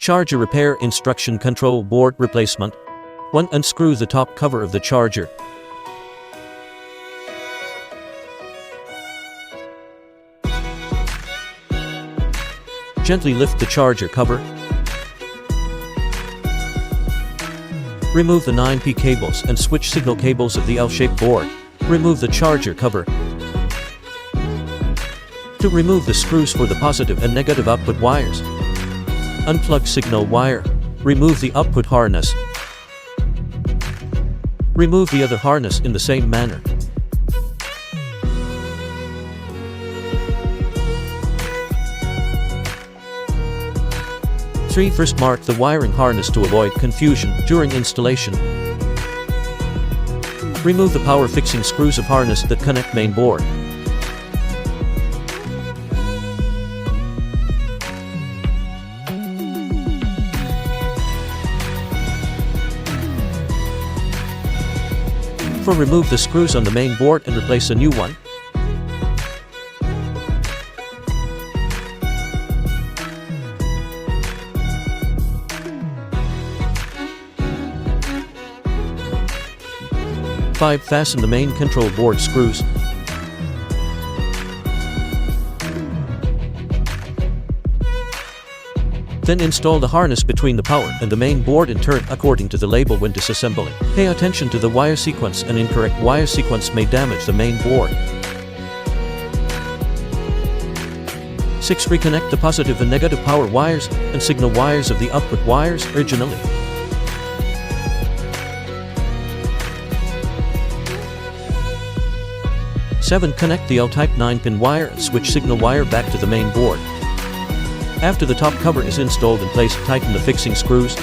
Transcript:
Charger repair instruction control board replacement. 1. Unscrew the top cover of the charger. Gently lift the charger cover. Remove the 9P cables and switch signal cables of the L-shaped board. Remove the charger cover. To remove the screws for the positive and negative output wires. Unplug signal wire. Remove the output harness. Remove the other harness in the same manner. First, mark the wiring harness to avoid confusion during installation. Remove the power fixing screws of harness that connect main board. Remove the screws on the main board and replace a new one. Fasten the main control board screws. Then install the harness between the power and the main board in turn according to the label when disassembling. Pay attention to the wire sequence. An incorrect wire sequence may damage the main board. 6. Reconnect the positive and negative power wires and signal wires of the output wires originally. 7. Connect the L-type 9-pin wire and switch signal wire back to the main board. After the top cover is installed in place, tighten the fixing screws.